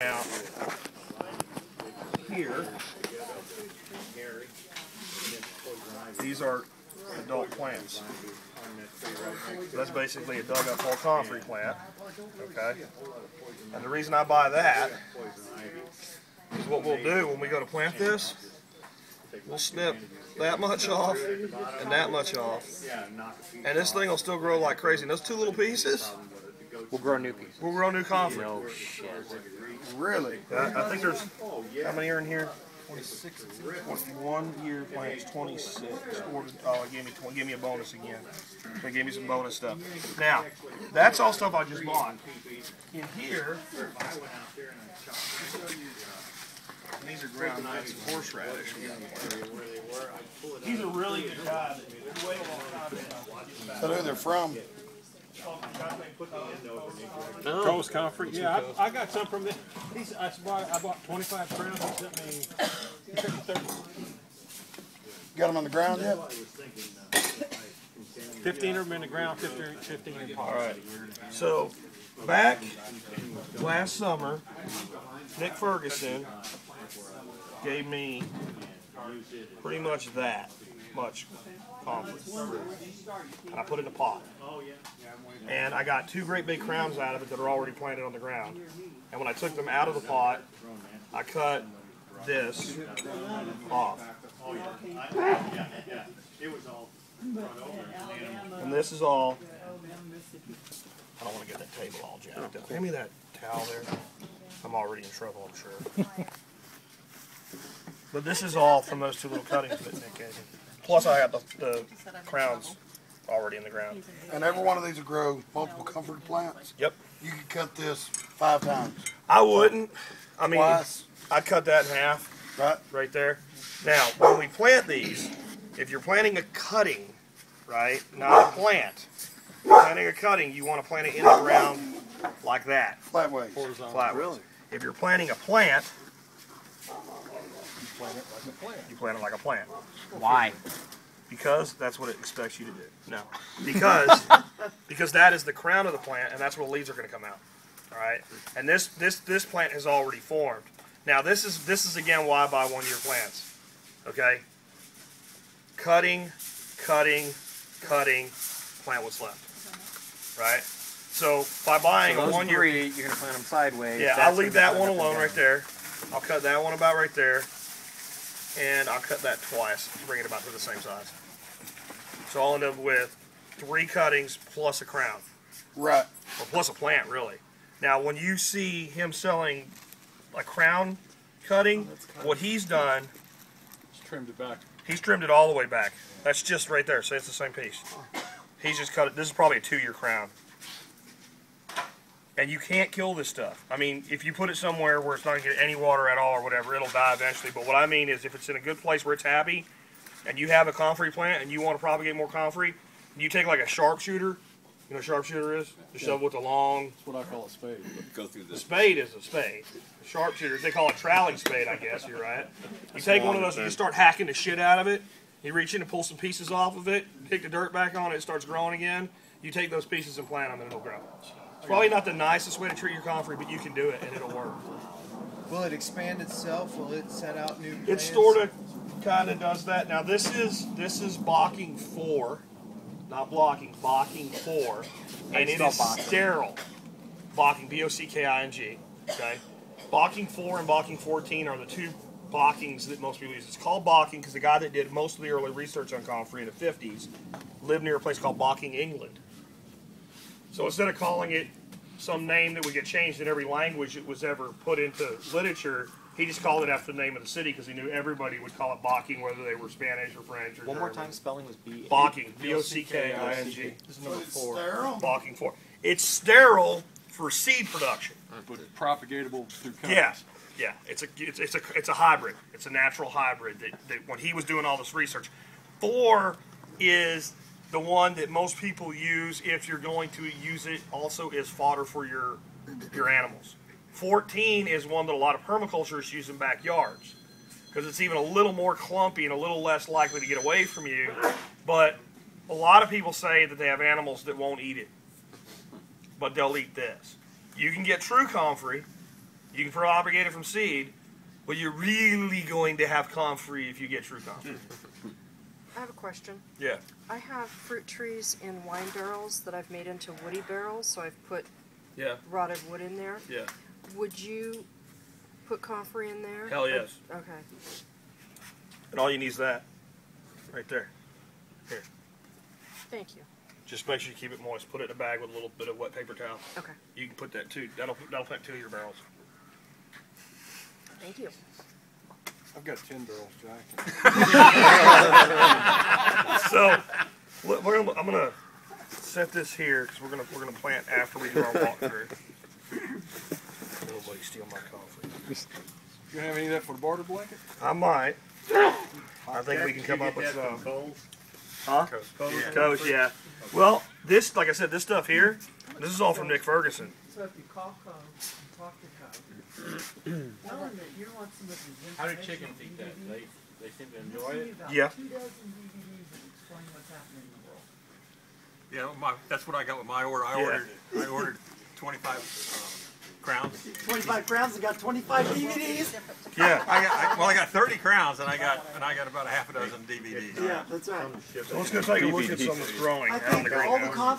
Now, here, these are adult plants. That's basically a dug up whole Comfrey plant, okay? And the reason I buy that is what we'll do when we go to plant this, we'll snip that much off and that much off. And this thing will still grow like crazy. And those two little pieces, we'll grow new pieces. We'll grow new Comfrey. No shit. Really? I think there's, how many are in here? 26. 1 year plants, 26. Oh, it gave me a bonus again. They gave me some bonus stuff. Now, that's all stuff I just bought. In here, these are ground nuts and horseradish. He's a really good guy. So who they're from? Oh. Coast Comfrey. Yeah, I got some from this. I bought 25 crowns. He sent me 30. Got them on the ground yet? 15 of them in the ground, 15 in the pot. All right. So, back last summer, Nick Ferguson gave me pretty much that much Comfrey. I put it in a pot. And I got 2 great big crowns out of it that are already planted on the ground. And when I took them out of the pot, I cut this off. And this is all, I don't want to get that table all jacked up. Hand me that towel there. I'm already in trouble, I'm sure. But this is all from those 2 little cuttings that Nick gave me. Plus I have the crowns already in the ground. And every one of these will grow multiple Comfrey plants? Yep. You could cut this 5 times. I wouldn't. I mean, Twice. I'd cut that in half. Right there. Now, when we plant these, if you're planting a cutting, right, not a plant, planting a cutting, you want to plant it in the ground like that. Flat ways. Flat ways. If you're planting a plant, you plant it like a plant. Why? Because that's what it expects you to do. No. Because that is the crown of the plant, and that's where the leaves are going to come out. All right? And this plant has already formed. Now, this is again why I buy 1 year plants. Okay? Cutting, plant what's left. Right? So, by buying so a 1 year... you're going to plant them sideways. Yeah, I'll leave that one alone right there. I'll cut that one about right there. And I'll cut that twice to bring it about to the same size. So I'll end up with 3 cuttings plus a crown. Right. Or plus a plant, really. Now, when you see him selling a crown cutting, what he's done... Just trimmed it back. He's trimmed it all the way back. That's just right there, so it's the same piece. He's just cut it. This is probably a 2-year crown. And you can't kill this stuff. I mean, if you put it somewhere where it's not going to get any water at all or whatever, it'll die eventually. But what I mean is if it's in a good place where it's happy, and you have a Comfrey plant and you want to propagate more Comfrey, you take like a sharpshooter. You know what a sharpshooter is? The shovel with the long... That's what I call a spade. Go through this. The spade is a spade. The sharpshooter, they call it troweling spade, I guess. You're right. You take one of those and you start hacking the shit out of it. You reach in and pull some pieces off of it, pick the dirt back on it, it starts growing again. You take those pieces and plant them and it'll grow. It's probably not the nicest way to treat your Comfrey, but you can do it and it'll work. Will it expand itself? Will it set out new plants? It sort of kind of does that. Now this is Bocking 4, not blocking, Bocking 4, and it is sterile. Bocking, B-O-C-K-I-N-G. Okay, Bocking 4 and Bocking 14 are the 2 Bockings that most people use. It's called Bocking because the guy that did most of the early research on Comfrey in the 50s lived near a place called Bocking, England. So instead of calling it some name that would get changed in every language it was ever put into literature, he just called it after the name of the city because he knew everybody would call it Bocking, whether they were Spanish or French or One German. more time, spelling was B. Bocking, B-O-C-K-I-N-G. This is number 4. Bocking 4. It's sterile for seed production. But propagatable through cuttings. Yeah, yeah. It's a hybrid. It's a natural hybrid that when he was doing all this research. 4 is the one that most people use if you're going to use it also as fodder for your animals. 14 is one that a lot of permaculturists use in backyards because it's even a little more clumpy and a little less likely to get away from you. But a lot of people say that they have animals that won't eat it, but they'll eat this. You can get true Comfrey You can propagate it from seed, but you're really going to have Comfrey if you get true Comfrey. I have a question. Yeah. I have fruit trees in wine barrels that I've made into woody barrels, so I've put rotted wood in there. Yeah. Would you put Comfrey in there? Hell yes. Okay. And all you need is that. Right there. Here. Thank you. Just make sure you keep it moist. Put it in a bag with a little bit of wet paper towel. Okay. You can put that too. That'll plant 2 of your barrels. Thank you. I've got 10 barrels, Jack. So, I'm gonna set this here because we're gonna plant after we do our walkthrough. Nobody steal my coffee. You gonna have any of that for the barter blanket? I might. I think we can come up with some. Huh? Coast, yeah. Well, this, like I said, this stuff here, this is all from Nick Ferguson. So if you call Cove and talk to Cove, tell him that you want some of his information. How do chickens eat that? They seem to enjoy it. Yeah. 2 dozen DVDs that explain what's happening in the world. Yeah, that's what I got with my order. I ordered 25 crowns. 25 crowns and got 25 DVDs. Yeah. I got 30 crowns and I got about a half a dozen DVDs. Yeah, that's right. So let's go take a look at some of this growing I out on the think all the greenhouse.